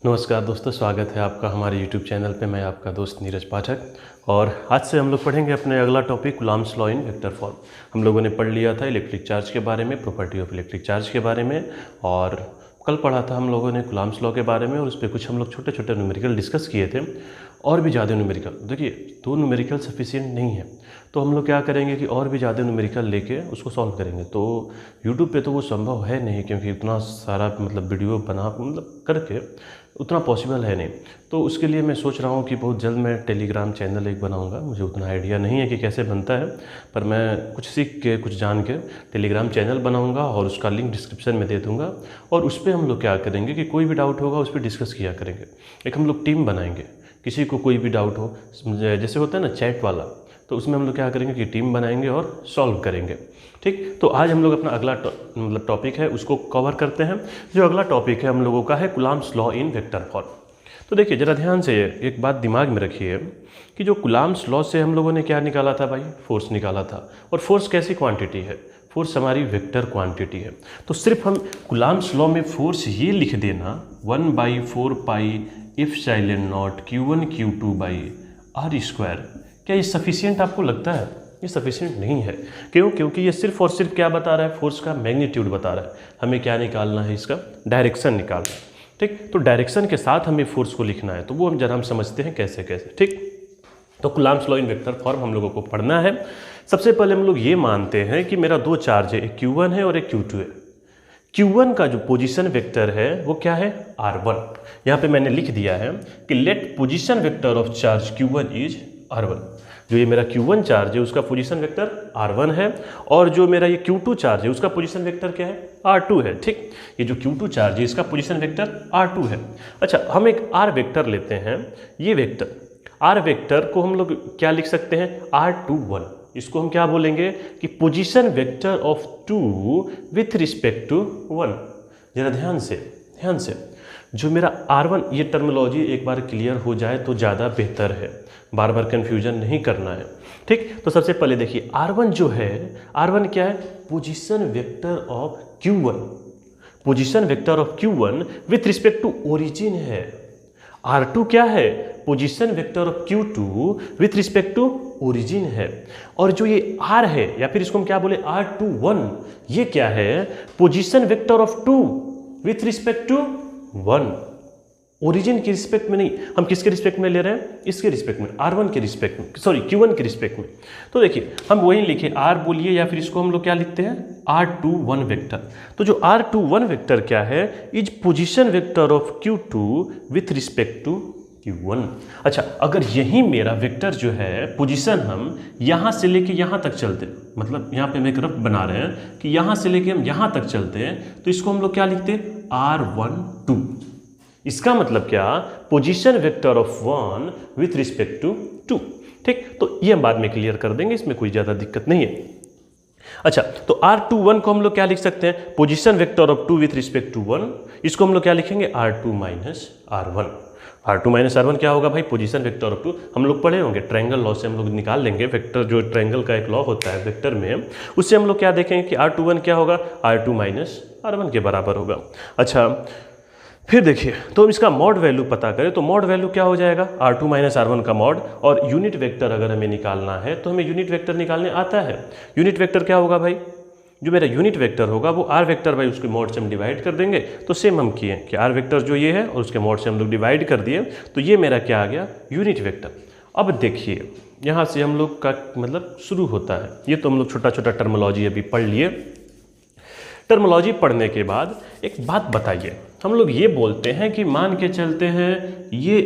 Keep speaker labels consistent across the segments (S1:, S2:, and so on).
S1: नमस्कार दोस्तों, स्वागत है आपका हमारे YouTube चैनल पे। मैं आपका दोस्त नीरज पाठक और आज से हम लोग पढ़ेंगे अपने अगला topic Coulomb's law in vector form. हम लोगों ने पढ़ लिया था इलेक्ट्रिक चार्ज के बारे में, प्रॉपर्टी ऑफ इलेक्ट्रिक चार्ज के बारे में, और कल पढ़ा था हम लोगों ने कूलम्ब्स लॉ के बारे में और उस पर कुछ हम लोग छोटे छोटे न्यूमेरिकल डिस्कस किए थे और भी ज़्यादा न्यूमेरिकल। देखिए, 2 न्यूमेरिकल सफिशिएंट नहीं है, तो हम लोग क्या करेंगे कि और भी ज़्यादा न्यूमेरिकल लेके उसको सॉल्व करेंगे। तो यूट्यूब पे तो वो संभव है नहीं, क्योंकि उतना सारा वीडियो बना करके उतना पॉसिबल है नहीं। तो उसके लिए मैं सोच रहा हूँ कि बहुत जल्द मैं टेलीग्राम चैनल एक बनाऊँगा। मुझे उतना आइडिया नहीं है कि कैसे बनता है, पर मैं कुछ सीख के कुछ जान के टेलीग्राम चैनल बनाऊँगा और उसका लिंक डिस्क्रिप्शन में दे दूँगा। और उस पर हम लोग क्या करेंगे कि कोई भी डाउट होगा उस पर डिस्कस किया करेंगे। एक हम लोग टीम बनाएंगे, किसी को कोई भी डाउट हो, जैसे होता है ना चैट वाला, तो उसमें हम लोग क्या करेंगे कि टीम बनाएंगे और सॉल्व करेंगे। ठीक, तो आज हम लोग अपना अगला टॉपिक है उसको कवर करते हैं। जो अगला टॉपिक है हम लोगों का है Coulomb's law in vector form. तो देखिए ज़रा ध्यान से एक बात दिमाग में रखिए कि जो कूलम्ब्स लॉ से हम लोगों ने क्या निकाला था भाई, फोर्स निकाला था। और फोर्स कैसी क्वांटिटी है? फोर्स हमारी वेक्टर क्वांटिटी है। तो सिर्फ हम कूलम्ब्स लॉ में फोर्स ये लिख देना 1/4 pi epsilon naught Q1 Q2 by R square, क्या ये सफिशिएंट आपको लगता है? ये सफिशिएंट नहीं है। क्यों? क्योंकि ये सिर्फ और सिर्फ क्या बता रहा है? फोर्स का मैग्नीट्यूड बता रहा है। हमें क्या निकालना है? इसका डायरेक्शन निकालना है। ठीक, तो डायरेक्शन के साथ हमें फोर्स को लिखना है, तो वो हम समझते हैं कैसे कैसे। ठीक, तो Coulomb's law in vector form हम लोगों को पढ़ना है। सबसे पहले हम लोग ये मानते हैं कि मेरा 2 चार्ज है, एक Q1 है और एक Q2 है। Q1 का जो पोजीशन वेक्टर है वो क्या है? R1। यहाँ पे मैंने लिख दिया है कि let position vector of charge Q1 is R1। जो ये मेरा Q1 चार्ज है उसका पोजीशन वेक्टर R1 है, और जो मेरा ये Q2 चार्ज है उसका पोजीशन वेक्टर क्या है? R2 है। ठीक, ये जो Q2 चार्ज है इसका पोजीशन वेक्टर R2 है। अच्छा, हम एक R वेक्टर लेते हैं। ये वेक्टर R वेक्टर को हम लोग क्या लिख सकते हैं? R21। इसको हम क्या बोलेंगे कि position vector of 2 with respect to 1। जरा ध्यान से जो मेरा R1, ये टर्मिनोलॉजी एक बार क्लियर हो जाए तो ज़्यादा बेहतर है, बार बार कन्फ्यूजन नहीं करना है। ठीक, तो सबसे पहले देखिए R1 जो है, R1 क्या है? Position vector of Q1। Position vector of Q1 with respect to origin है। R2 क्या है? Position vector of Q2 with respect to origin है। और जो ये R है, या फिर इसको हम क्या बोले, R21, ये क्या है? Position vector of 2 with respect to 1। ओरिजिन के रिस्पेक्ट में नहीं, हम किसके रिस्पेक्ट में ले रहे हैं? इसके रिस्पेक्ट में, R1 के रिस्पेक्ट में, सॉरी Q1 के रिस्पेक्ट में। तो देखिए हम वही लिखे R बोलिए, या फिर इसको हम लोग क्या लिखते हैं? R21 vector. तो जो R21 वेक्टर क्या है? Is position vector of Q2 with respect to Q1। अच्छा, अगर यही मेरा वेक्टर जो है पोजीशन, हम यहाँ से लेके यहाँ तक चलते हैं, मतलब यहाँ पे हम एक रफ बना रहे हैं कि यहाँ से लेके हम यहाँ तक चलते हैं, तो इसको हम लोग क्या लिखते हैं? R12। इसका मतलब क्या? Position vector of 1 with respect to 2। ठीक, तो ये हम बाद में क्लियर कर देंगे, इसमें कोई ज़्यादा दिक्कत नहीं है। अच्छा, तो R21 को हम लोग क्या लिख सकते हैं? Position vector of 2 with respect to 1। इसको हम लोग क्या लिखेंगे? R2 minus R1। R2 minus R1 क्या होगा भाई? Position vector of 2। हम लोग पढ़े होंगे, ट्रायंगल लॉ से हम लोग निकाल लेंगे वेक्टर। जो ट्रायंगल का एक लॉ होता है वेक्टर में, उससे हम लोग क्या देखेंगे कि R21 क्या होगा? R2 माइनस R1 के बराबर होगा। अच्छा, फिर देखिए, तो इसका मॉड वैल्यू पता करें तो मॉड वैल्यू क्या हो जाएगा? R2 माइनस R1 का मॉड। और यूनिट वेक्टर अगर हमें निकालना है तो हमें यूनिट वेक्टर निकालने आता है। यूनिट वेक्टर क्या होगा भाई? जो मेरा यूनिट वेक्टर होगा वो R वेक्टर बाई उसके मॉड से हम डिवाइड कर देंगे। तो सेम हम किए कि R वेक्टर जो ये है और उसके मॉड से हम लोग डिवाइड कर दिए, तो ये मेरा क्या आ गया? Unit vector. अब देखिए यहाँ से हम लोग का मतलब शुरू होता है। ये तो हम लोग छोटा छोटा टर्मिनोलॉजी अभी पढ़ लिए। टर्मिनोलॉजी पढ़ने के बाद एक बात बताइए, हम लोग ये बोलते हैं कि मान के चलते हैं ये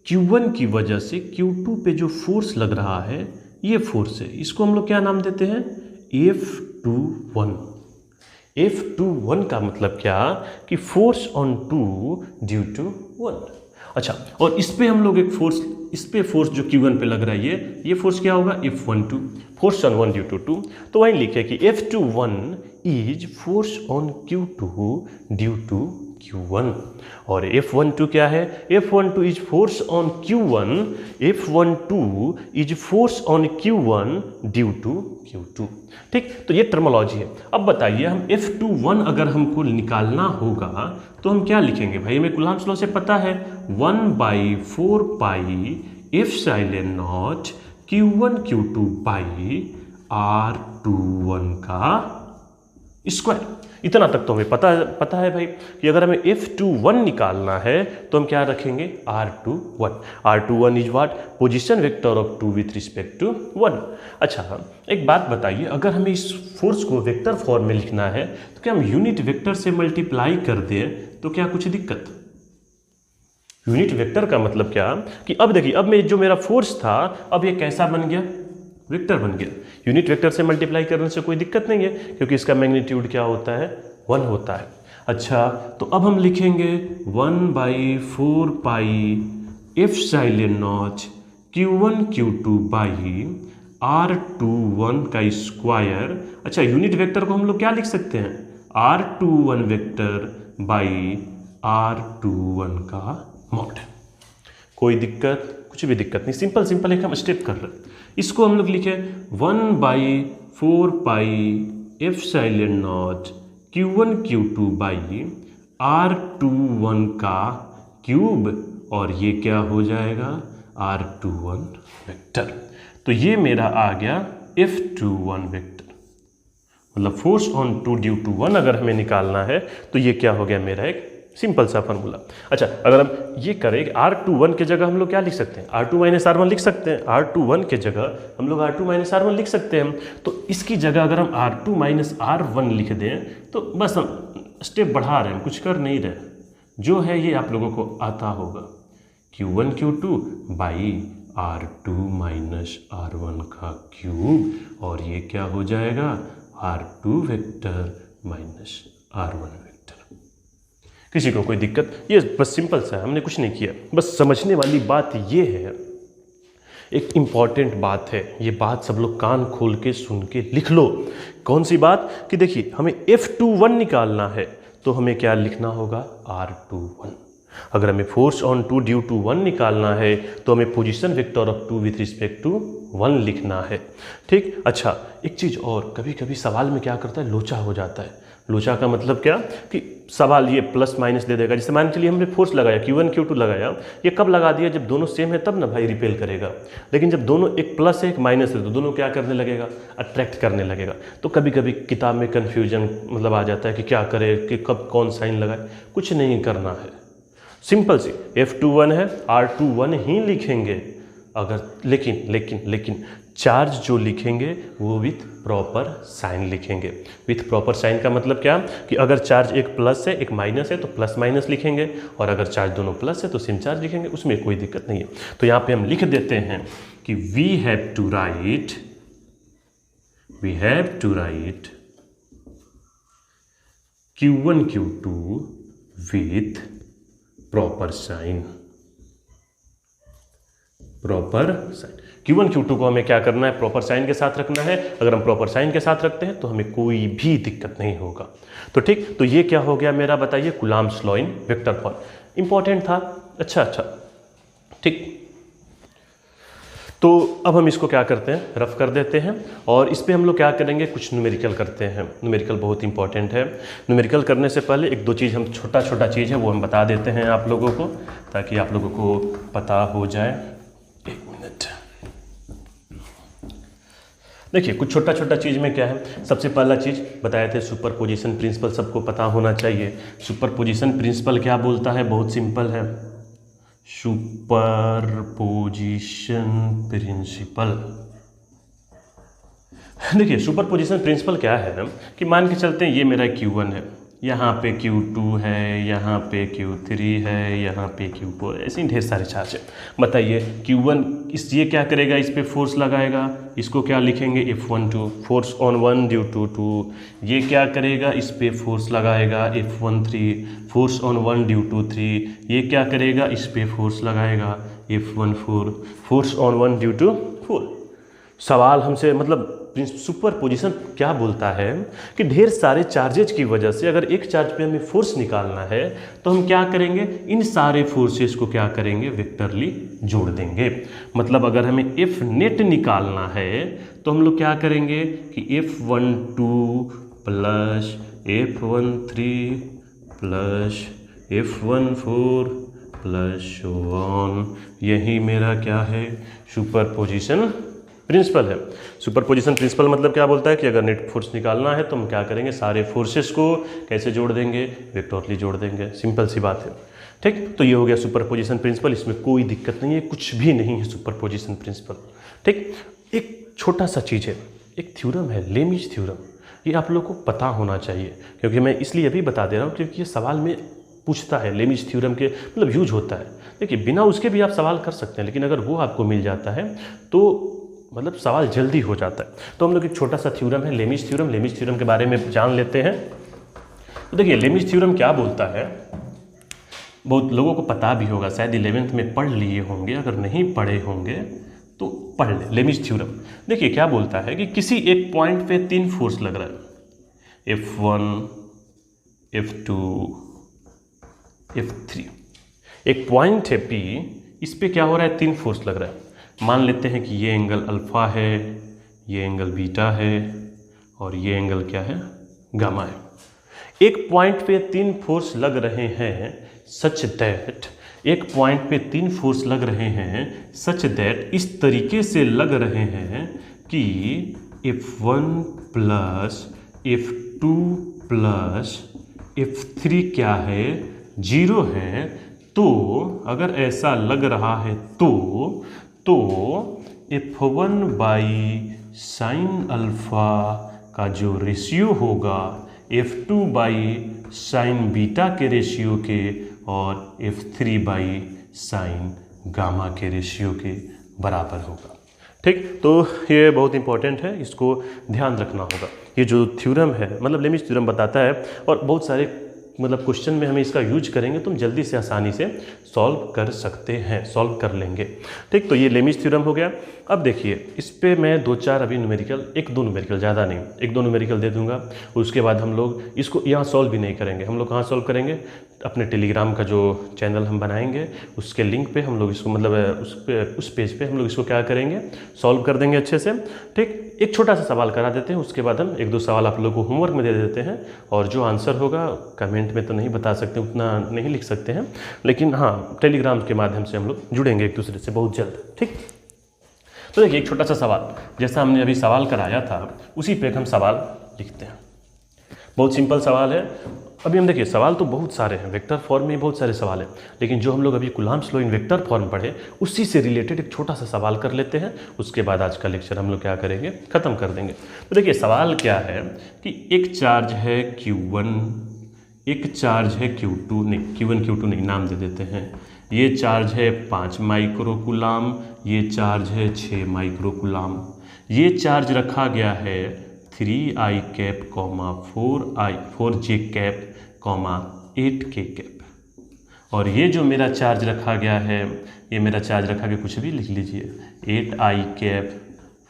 S1: Q1 की वजह से Q2 पे जो फोर्स लग रहा है ये फोर्स है, इसको हम लोग क्या नाम देते हैं? F21। F21 का मतलब क्या? कि फोर्स ऑन 2 ड्यू टू 1। अच्छा, और इस पे हम लोग एक फोर्स, इस पे फोर्स जो Q1 पे लग रहा है ये फोर्स क्या होगा? F12, force on 1 due to 2। तो वहीं लिखे कि F21 is force on Q2 due to Q1 और F12 क्या है? F12 is force on Q1, F12 is force on Q1 due to Q2। ठीक, तो ये टर्मोलॉजी है। अब बताइए हम F21 अगर हमको निकालना होगा तो हम क्या लिखेंगे भाई? हमें कूलम्ब्स लॉ से पता है 1/4 pi epsilon naught Q1 Q2 by R21 का स्क्वायर। इतना तक तो हमें पता है भाई कि अगर हमें F21 निकालना है तो हम क्या रखेंगे? R21। R21 is what? Position vector of 2 with respect to 1। अच्छा, एक बात बताइए, अगर हमें इस फोर्स को वेक्टर फॉर्म में लिखना है तो क्या हम यूनिट वेक्टर से मल्टीप्लाई कर दें तो क्या कुछ दिक्कत? यूनिट वेक्टर का मतलब क्या कि अब देखिए, अब मैं जो मेरा फोर्स था अब ये कैसा बन गया? वेक्टर बन गया। यूनिट वेक्टर से मल्टीप्लाई करने से कोई दिक्कत नहीं है क्योंकि इसका मैग्नीट्यूड क्या होता है? 1 होता है। अच्छा, तो अब हम लिखेंगे 1/4 pi epsilon naught Q1 Q2 by R21 का स्क्वायर। अच्छा, यूनिट वेक्टर को हम लोग क्या लिख सकते हैं? R21 वेक्टर बाई R21 का मॉड। कोई दिक्कत? कुछ भी दिक्कत नहीं, सिंपल एक हम स्टेप कर रहे हैं। इसको हम लोग लिखे 1/4 pi epsilon naught Q1 Q2 by R21 का क्यूब और ये क्या हो जाएगा? R21 vector. तो ये मेरा आ गया F21 वेक्टर, मतलब फोर्स ऑन 2 ड्यू टू 1 अगर हमें निकालना है तो ये क्या हो गया मेरा? एक सिंपल सा फॉर्मूला। अच्छा, अगर हम ये करें कि R21 के जगह हम लोग क्या लिख सकते हैं? R2 - R1 लिख सकते हैं। R21 के जगह हम लोग R2 - R1 लिख सकते हैं। तो इसकी जगह अगर हम R2 - R1 लिख दें तो बस हम स्टेप बढ़ा रहे हैं, कुछ कर नहीं रहे। जो है ये आप लोगों को आता होगा, Q1 Q2 by R2 - R1 का क्यूब और ये क्या हो जाएगा? R2 vector minus R1 vector. किसी को कोई दिक्कत? ये बस सिंपल सा है, हमने कुछ नहीं किया। बस समझने वाली बात ये है, एक इम्पॉर्टेंट बात है, ये बात सब लोग कान खोल के सुन के लिख लो। कौन सी बात? कि देखिए, हमें F21 निकालना है तो हमें क्या लिखना होगा? R21। अगर हमें फोर्स ऑन 2 ड्यू टू 1 निकालना है तो हमें position vector of 2 with respect to 1 लिखना है। ठीक। अच्छा, एक चीज़ और, कभी कभी सवाल में क्या करता है? लोचा हो जाता है। लोचा का मतलब क्या कि सवाल ये प्लस माइनस दे देगा। जैसे मान के लिए हमने फोर्स लगाया, Q1 Q2 लगाया, ये कब लगा दिया? जब दोनों सेम है तब ना भाई रिपेल करेगा। लेकिन जब दोनों एक प्लस है एक माइनस है तो दोनों क्या करने लगेगा? अट्रैक्ट करने लगेगा। तो कभी कभी किताब में कन्फ्यूजन मतलब आ जाता है कि क्या करे, कि कब कौन साइन लगाए। कुछ नहीं करना है, सिंपल सी F21 है, R21 ही लिखेंगे। अगर लेकिन चार्ज जो लिखेंगे वो विथ प्रॉपर साइन लिखेंगे। विथ प्रॉपर साइन का मतलब क्या कि अगर चार्ज एक प्लस है एक माइनस है तो प्लस माइनस लिखेंगे, और अगर चार्ज दोनों प्लस है तो सेम चार्ज लिखेंगे, उसमें कोई दिक्कत नहीं है। तो यहाँ पे हम लिख देते हैं कि we have to write Q1 Q2 with proper sign. Q1 Q2 को हमें क्या करना है? प्रॉपर साइन के साथ रखना है। अगर हम प्रॉपर साइन के साथ रखते हैं तो हमें कोई भी दिक्कत नहीं होगा। तो ठीक, तो ये क्या हो गया मेरा? बताइए, Coulomb's law in vector form. Important था। अच्छा, ठीक। तो अब हम इसको क्या करते हैं? रफ कर देते हैं, और इस पर हम लोग क्या करेंगे? कुछ न्यूमेरिकल करते हैं। न्यूमेरिकल बहुत इंपॉर्टेंट है। न्यूमेरिकल करने से पहले एक दो चीज़ हम छोटा चीज़ है वो हम बता देते हैं आप लोगों को, ताकि आप लोगों को पता हो जाए। एक मिनट, देखिए कुछ छोटा चीज़ में क्या है। सबसे पहला चीज़ बताए थे सुपरपोजिशन प्रिंसिपल, सबको पता होना चाहिए। सुपरपोजिशन प्रिंसिपल क्या बोलता है? बहुत सिंपल है, सुपरपोजिशन प्रिंसिपल। देखिए सुपरपोजिशन प्रिंसिपल क्या है ना, कि मान के चलते हैं ये मेरा Q1 है, यहाँ पे Q2 है, यहाँ पे Q3 है, यहाँ पे Q4, ऐसे ही ढेर सारे चार्ज है। बताइए Q1 ये क्या करेगा? इस पे फोर्स लगाएगा, इसको क्या लिखेंगे? F12, force on 1 due to 2। ये क्या करेगा? इस पे फोर्स लगाएगा, F13, force on 1 due to 3। ये क्या करेगा? इस पे फोर्स लगाएगा, F14, force on 1 due to 4। सवाल हमसे मतलब सुपरपोजिशन क्या बोलता है कि ढेर सारे चार्जेज की वजह से अगर एक चार्ज पे हमें फोर्स निकालना है तो हम क्या करेंगे, इन सारे फोर्सेस को क्या करेंगे, वेक्टरली जोड़ देंगे। मतलब अगर हमें F नेट निकालना है तो हम लोग क्या करेंगे कि F12 plus F13 plus F14 plus so on. यही मेरा क्या है, सुपरपोजिशन प्रिंसिपल है। सुपरपोजिशन प्रिंसिपल मतलब क्या बोलता है कि अगर नेट फोर्स निकालना है तो हम क्या करेंगे, सारे फोर्सेस को कैसे जोड़ देंगे, वेक्टरली जोड़ देंगे। सिंपल सी बात है, ठीक। तो ये हो गया सुपरपोजिशन प्रिंसिपल, इसमें कोई दिक्कत नहीं है, कुछ भी नहीं है सुपरपोजिशन प्रिंसिपल, ठीक। एक छोटा सा चीज़ है, एक थ्योरम है, लेमीज थ्योरम, ये आप लोग को पता होना चाहिए, क्योंकि मैं इसलिए अभी बता दे रहा हूँ क्योंकि ये सवाल में पूछता है, लेमीज थ्योरम के मतलब यूज होता है। देखिए बिना उसके भी आप सवाल कर सकते हैं, लेकिन अगर वो आपको मिल जाता है तो मतलब सवाल जल्दी हो जाता है। तो हम लोग एक छोटा सा थ्योरम है लेमीज थ्योरम, लेमीज थ्योरम के बारे में जान लेते हैं। तो देखिए लेमीज थ्योरम क्या बोलता है, बहुत लोगों को पता भी होगा, शायद 11th में पढ़ लिए होंगे, अगर नहीं पढ़े होंगे तो पढ़ ले। लेमीज थ्योरम देखिए क्या बोलता है कि किसी एक पॉइंट पे 3 फोर्स लग रहा है, F1 F2 F3। एक पॉइंट है P, इस पे क्या हो रहा है, 3 फोर्स लग रहा है। मान लेते हैं कि ये एंगल अल्फ़ा है, ये एंगल बीटा है और ये एंगल क्या है, गामा है। एक पॉइंट पे 3 फोर्स लग रहे हैं सच दैट, एक पॉइंट पे 3 फोर्स लग रहे हैं सच दैट, इस तरीके से लग रहे हैं कि F1 plus F2 plus F3 क्या है, 0 है। तो अगर ऐसा लग रहा है तो F1 बाई साइन अल्फ़ा का जो रेशियो होगा F2 बाई साइन बीटा के रेशियो के और F3 बाई साइन गामा के रेशियो के बराबर होगा, ठीक। तो ये बहुत इंपॉर्टेंट है, इसको ध्यान रखना होगा। ये जो थ्योरम है मतलब लेमीज थ्योरम बताता है, और बहुत सारे मतलब क्वेश्चन में हमें इसका यूज करेंगे तो हम जल्दी से आसानी से सॉल्व कर सकते हैं, सॉल्व कर लेंगे, ठीक। तो ये लेमीज थ्योरम हो गया। अब देखिए इस पे मैं 2-4 अभी न्यूमेरिकल, 1-2 न्यूमेरिकल, ज़्यादा नहीं, 1-2 न्यूमेरिकल दे दूंगा। उसके बाद हम लोग इसको यहाँ सॉल्व भी नहीं करेंगे, हम लोग कहाँ सॉल्व करेंगे, अपने टेलीग्राम का जो चैनल हम बनाएंगे उसके लिंक पे हम लोग इसको मतलब उस पेज पे हम लोग इसको क्या करेंगे, सॉल्व कर देंगे अच्छे से, ठीक। एक छोटा सा सवाल करा देते हैं, उसके बाद हम 1-2 सवाल आप लोगों को होमवर्क में दे देते हैं, और जो आंसर होगा कमेंट में तो नहीं बता सकते, उतना नहीं लिख सकते हैं, लेकिन हाँ टेलीग्राम के माध्यम से हम लोग जुड़ेंगे एक दूसरे से बहुत जल्द, ठीक। तो देखिए एक छोटा सा सवाल, जैसा हमने अभी सवाल कराया था उसी पे हम सवाल लिखते हैं। बहुत सिंपल सवाल है। अभी हम देखिए सवाल तो बहुत सारे हैं, वेक्टर फॉर्म में बहुत सारे सवाल हैं, लेकिन जो हम लोग अभी Coulomb's law in vector form पढ़े उसी से रिलेटेड एक छोटा सा सवाल कर लेते हैं, उसके बाद आज का लेक्चर हम लोग क्या करेंगे, ख़त्म कर देंगे। तो देखिए सवाल क्या है कि एक चार्ज है Q1, एक चार्ज है Q2, नहीं Q1 Q2 नहीं, नाम दे देते हैं। ये चार्ज है 5 माइक्रोकूलाम, ये चार्ज है 6 माइक्रोकूलाम। ये चार्ज रखा गया है 3i cap, 4j cap, 8k cap. और ये जो मेरा चार्ज रखा गया है, ये मेरा चार्ज रखा गया, कुछ भी लिख लीजिए, 8i कैप,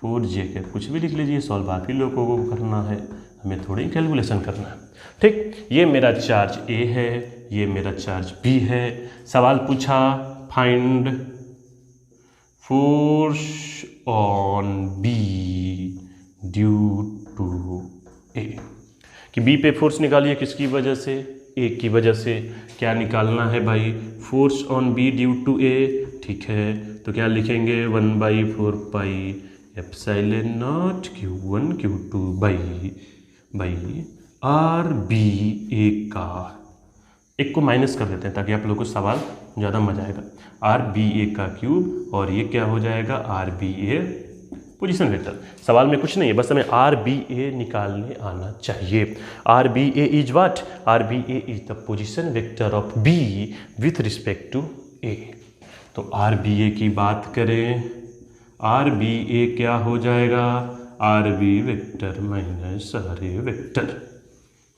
S1: 4j कैप, कुछ भी लिख लीजिए। सॉल्व आप ही लोगों को करना है, हमें थोड़ी कैलकुलेशन करना है, ठीक। ये मेरा चार्ज A है, ये मेरा चार्ज B है। सवाल पूछा find force on B due to A, कि B पे फोर्स निकालिए, किसकी वजह से, A की वजह से। क्या निकालना है भाई, force on B due to A, ठीक है। तो क्या लिखेंगे, 1/4 pi epsilon naught Q1 Q2 by RBA का, एक को माइनस कर देते हैं ताकि आप लोगों को सवाल ज़्यादा मजा आएगा, RBA का क्यूब, और ये क्या हो जाएगा, RBA पोजीशन वेक्टर। सवाल में कुछ नहीं है, बस हमें RBA निकालने आना चाहिए। RBA is what, RBA is the position vector of B with respect to A। तो RBA की बात करें, RBA क्या हो जाएगा, RB vector minus RA vector,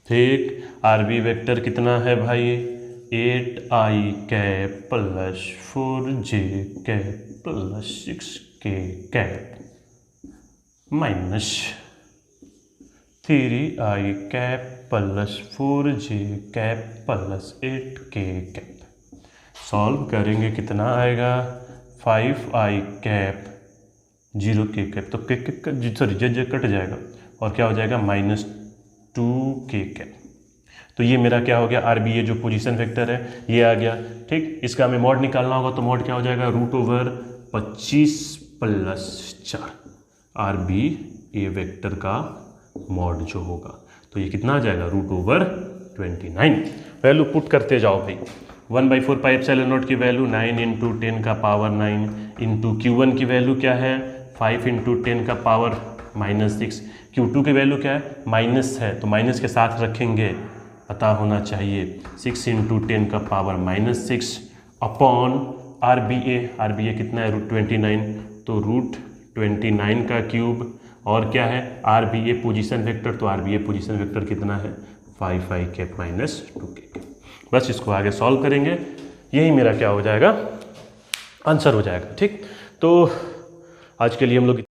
S1: ठीक। RB वेक्टर कितना है भाई, 8i cap plus 4j cap plus 6k cap minus 3i cap plus 4j cap plus 8k cap. Solve करेंगे कितना आएगा, 5i कैप 0k कैप, तो के सॉरी जे कट जाएगा और क्या हो जाएगा -2k कैप। तो ये मेरा क्या हो गया, RBA जो पोजीशन वेक्टर है ये आ गया। ठीक, इसका हमें मॉड निकालना होगा, तो मॉड क्या हो जाएगा, √25 + 4 RBA वेक्टर का मॉड जो होगा, तो ये कितना आ जाएगा √29। वैल्यू पुट करते जाओ भाई। 1/4 पाई एप्सिलॉन नॉट की वैल्यू 9 × 10 का पावर 9 इंटू Q1 की वैल्यू क्या है 5 × 10 का पावर -6, Q2 की वैल्यू क्या है माइनस है, तो माइनस के साथ रखेंगे, पता होना चाहिए 6 × 10 का पावर -6 अपॉन RBA कितना है √29, तो √29 का क्यूब, और क्या है RBA पोजीशन वेक्टर, तो RBA पोजीशन वेक्टर कितना है 5i कैप -2k कैप। बस इसको आगे सॉल्व करेंगे, यही मेरा क्या हो जाएगा आंसर हो जाएगा। ठीक, तो आज के लिए हम लोग